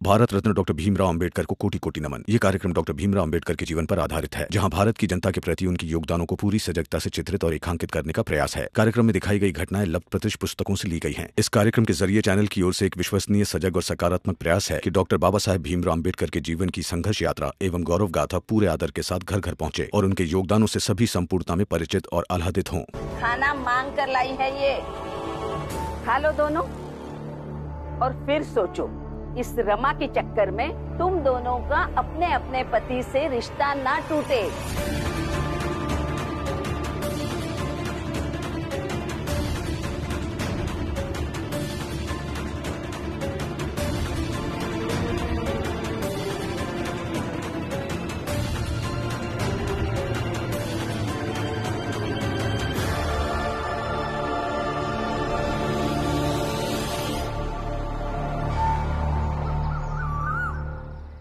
Bharat Ratna doctor Bhimrao Ambedkar को कोटि कोटि नमन। ये कार्यक्रम डॉक्टर भीमराव अंबेडकर के जीवन पर आधारित है, जहां भारत की जनता के प्रति उनके योगदानों को पूरी सजगता से चित्रित और रेखांकित करने का प्रयास है। कार्यक्रम में दिखाई गई घटनाएं लब्ध प्रतिष्ठ पुस्तकों से ली गई हैं। इस कार्यक्रम के जरिए चैनल की ओर से एक विश्वसनीय, सजग और सकारात्मक प्रयास है कि डॉक्टर बाबा साहेब भीमराव अंबेडकर के जीवन की संघर्ष यात्रा एवं गौरव गाथा पूरे आदर के साथ घर घर पहुंचे और उनके योगदानों से सभी संपूर्णता में परिचित और आह्लादित हों। खाना मांग कर लाई है ये, खा लो दोनों और फिर सोचो, इस रमा के चक्कर में तुम दोनों का अपने अपने पति से रिश्ता ना टूटे।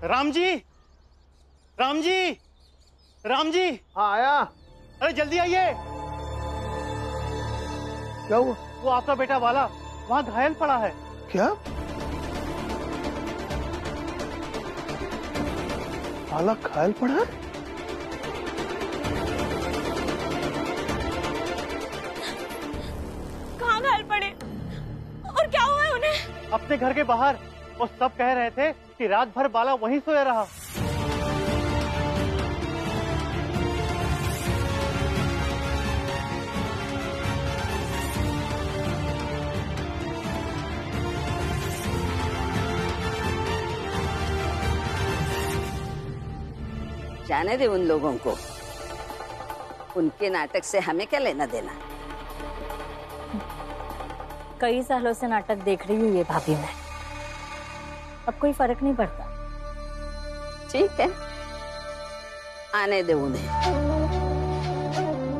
राम जी, राम जी, राम जी। हाँ आया। अरे जल्दी आइए। क्या हुआ? वो आपका बेटा वाला वहाँ घायल पड़ा है। क्या? वाला घायल पड़ा है? कहाँ घायल पड़े और क्या हुआ है उन्हें? अपने घर के बाहर वो सब कह रहे थे कि रात भर बाला वहीं सोया रहा। जाने दे उन लोगों को, उनके नाटक से हमें क्या लेना देना। कई सालों से नाटक देख रही हूँ ये भाभी मैं, अब कोई फर्क नहीं पड़ता। ठीक है, आने दे उन्हें,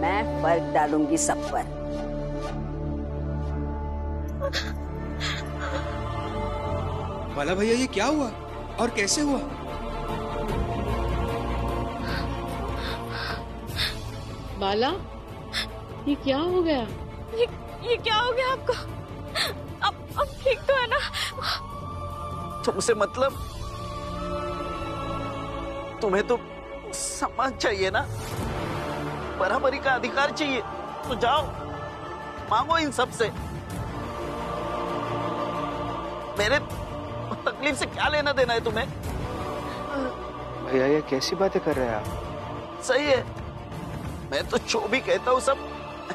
मैं फर्क डालूंगी सब पर। बाला भैया ये क्या हुआ और कैसे हुआ? बाला, ये क्या हो गया? ये क्या हो गया आपको? अब ठीक तो है ना? तुमसे मतलब, तुम्हें तो सम्मान चाहिए ना, बराबरी का अधिकार चाहिए, तो जाओ मांगो इन सब से। मेरे तकलीफ से क्या लेना देना है तुम्हें? भैया ये कैसी बातें कर रहे हैं आप? सही है, मैं तो जो भी कहता हूँ सब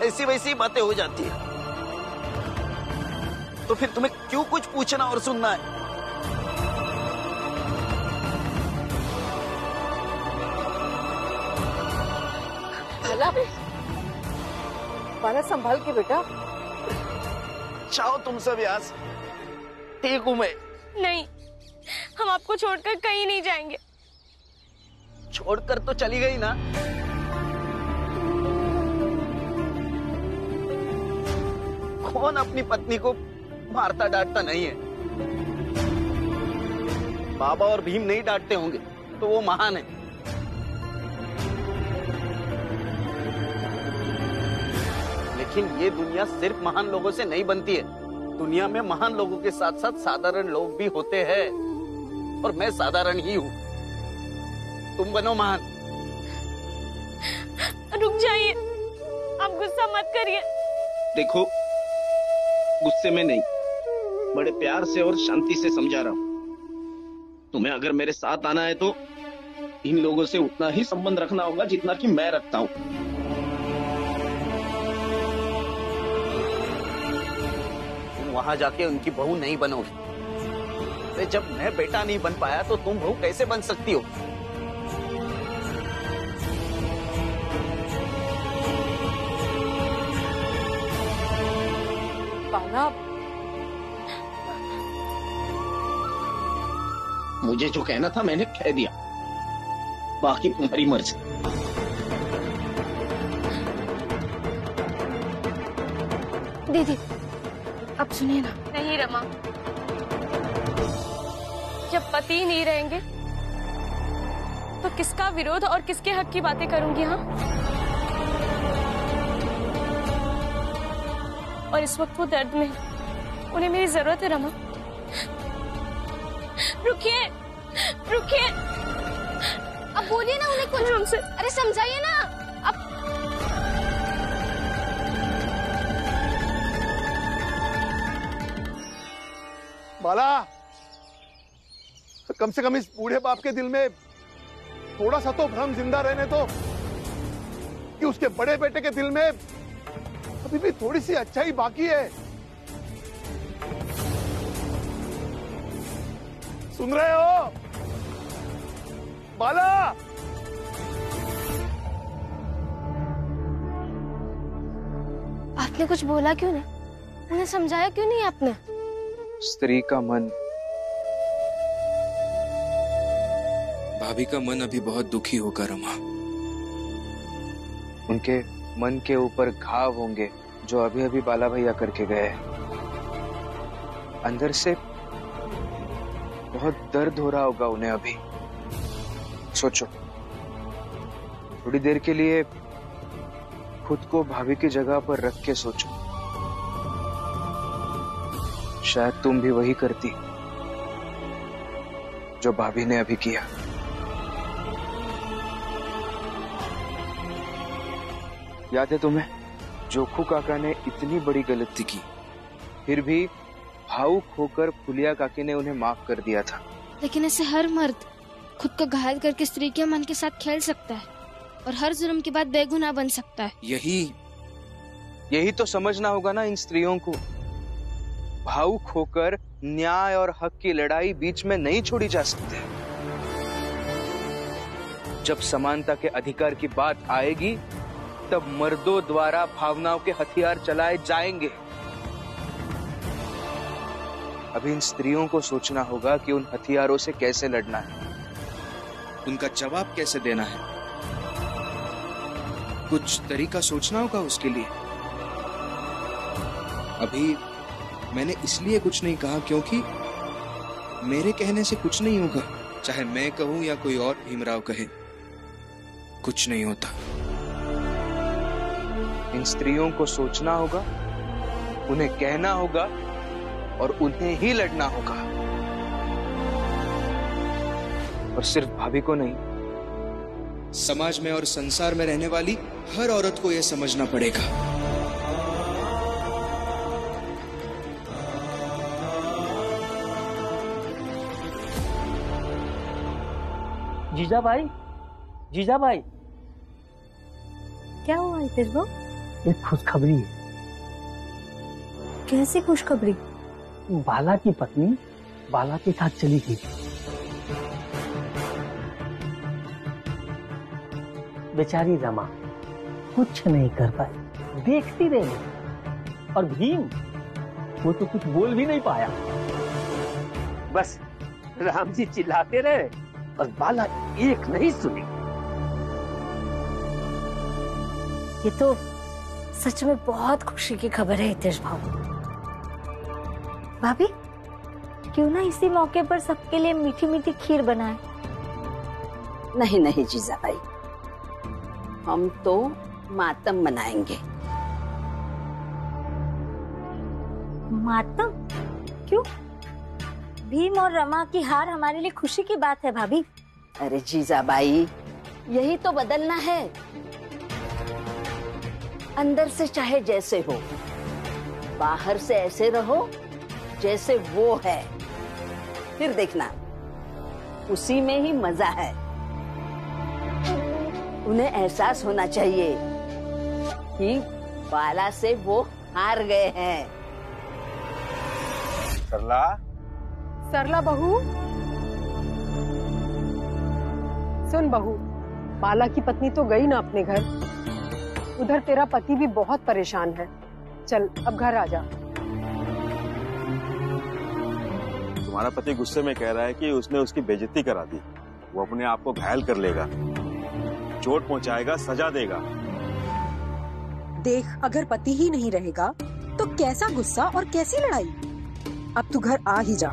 ऐसी वैसी बातें हो जाती है, तो फिर तुम्हें क्यों कुछ पूछना और सुनना है? बाला संभाल के बेटा। चाहो तुम सब यहाँ से, ठीक हूं मैं। नहीं, हम आपको छोड़कर कहीं नहीं जाएंगे। छोड़कर तो चली गई ना। कौन अपनी पत्नी को मारता डांटता नहीं है? बाबा और भीम नहीं डांटते होंगे तो वो महान है। लेकिन ये दुनिया सिर्फ महान लोगों से नहीं बनती है, दुनिया में महान लोगों के साथ साथ साधारण लोग भी होते हैं, और मैं साधारण ही हूँ। तुम बनो महान। रुक जाइए, आप गुस्सा मत करिए। देखो, गुस्से में नहीं, बड़े प्यार से और शांति से समझा रहा हूँ। तुम्हें अगर मेरे साथ आना है तो इन लोगों से उतना ही संबंध रखना होगा जितना कि मैं रखता हूँ। वहां जाके उनकी बहू नहीं बनोगी। अरे जब मैं बेटा नहीं बन पाया तो तुम बहू कैसे बन सकती हो? बाला, मुझे जो कहना था मैंने कह दिया, बाकी तुम्हारी मर्जी। दीदी अब सुनिए ना। नहीं रमा, जब पति ही नहीं रहेंगे तो किसका विरोध और किसके हक की बातें करूंगी? हाँ, और इस वक्त वो दर्द में, उन्हें मेरी जरूरत है रमा। रुकिए रुकिए, अब बोलिए ना उन्हें कुछ हमसे, अरे समझाइए ना अब। बाला, कम से कम इस बूढ़े बाप के दिल में थोड़ा सा तो भ्रम जिंदा रहने दो कि उसके बड़े बेटे के दिल में अभी भी थोड़ी सी अच्छाई बाकी है। सुन रहे हो बाला? आपने कुछ बोला क्यों नहीं? उन्हें समझाया क्यों नहीं आपने? स्त्री का मन, भाभी का मन अभी बहुत दुखी होगा रमा। उनके मन के ऊपर घाव होंगे जो अभी अभी बाला भैया करके गए। अंदर से बहुत दर्द हो रहा होगा उन्हें अभी। सोचो, थोड़ी देर के लिए खुद को भाभी की जगह पर रख के सोचो, शायद तुम भी वही करती जो भाभी ने अभी किया। याद है तुम्हें, जोखू काका ने इतनी बड़ी गलती की, फिर भी भावुक होकर फुलिया काकी ने उन्हें माफ कर दिया था। लेकिन ऐसे हर मर्द खुद को घायल करके स्त्री के मन के साथ खेल सकता है और हर जुर्म के बाद बेगुनाह बन सकता है। यही तो समझना होगा ना इन स्त्रियों को। भावुक होकर न्याय और हक की लड़ाई बीच में नहीं छोड़ी जा सकती। जब समानता के अधिकार की बात आएगी तब मर्दों द्वारा भावनाओं के हथियार चलाए जाएंगे। अभी इन स्त्रियों को सोचना होगा कि उन हथियारों से कैसे लड़ना है, उनका जवाब कैसे देना है। कुछ तरीका सोचना होगा उसके लिए। अभी मैंने इसलिए कुछ नहीं कहा क्योंकि मेरे कहने से कुछ नहीं होगा, चाहे मैं कहूं या कोई और भीमराव कहे, कुछ नहीं होता। इन स्त्रियों को सोचना होगा, उन्हें कहना होगा और उन्हें ही लड़ना होगा। और सिर्फ भाभी को नहीं, समाज में और संसार में रहने वाली हर औरत को यह समझना पड़ेगा। जीजाबाई, जीजाबाई, क्या हुआ हितेश भाऊ? एक खुशखबरी है। कैसी खुशखबरी? बाला की पत्नी बाला के साथ चली गई। बेचारी रमा कुछ नहीं कर पाई, देखती रही। और भीम, वो तो कुछ बोल भी नहीं पाया। बस राम जी चिल्लाते रहे और बाला एक नहीं सुनी। ये तो सच में बहुत खुशी की खबर है हितेश भाऊ। भाभी, क्यों ना इसी मौके पर सबके लिए मीठी मीठी खीर बनाए? नहीं नहीं जीजाबाई, हम तो मातम मनाएंगे। मातम? क्यों? भीम और रमा की हार हमारे लिए खुशी की बात है भाभी। अरे जीजाबाई, यही तो बदलना है। अंदर से चाहे जैसे हो, बाहर से ऐसे रहो जैसे वो है। फिर देखना, उसी में ही मजा है। उन्हें एहसास होना चाहिए कि बाला से वो हार गए हैं। सरला बहू, सुन बहू, बाला की पत्नी तो गई ना अपने घर, उधर तेरा पति भी बहुत परेशान है। चल अब घर आ जा। तुम्हारा पति गुस्से में कह रहा है कि उसने उसकी बेइज्जती करा दी। वो अपने आप को घायल कर लेगा, चोट पहुंचाएगा, सजा देगा। देख, अगर पति ही नहीं रहेगा तो कैसा गुस्सा और कैसी लड़ाई। अब तू घर आ ही जा।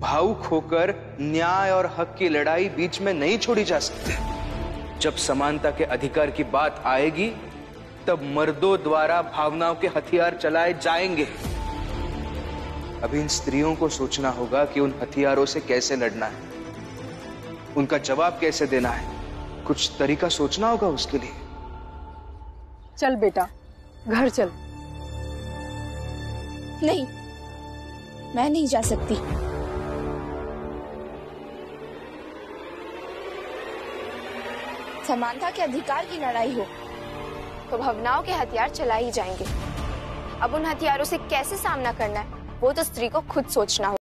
भावुक होकर न्याय और हक की लड़ाई बीच में नहीं छोड़ी जा सकती। जब समानता के अधिकार की बात आएगी तब मर्दों द्वारा भावनाओं के हथियार चलाए जाएंगे। अभी इन स्त्रियों को सोचना होगा कि उन हथियारों से कैसे लड़ना है, उनका जवाब कैसे देना है। कुछ तरीका सोचना होगा उसके लिए। चल बेटा, घर चल। नहीं, मैं नहीं जा सकती। समानता के अधिकार की लड़ाई हो तो भावनाओं के हथियार चला ही जाएंगे। अब उन हथियारों से कैसे सामना करना है वो तो स्त्री को खुद सोचना हो।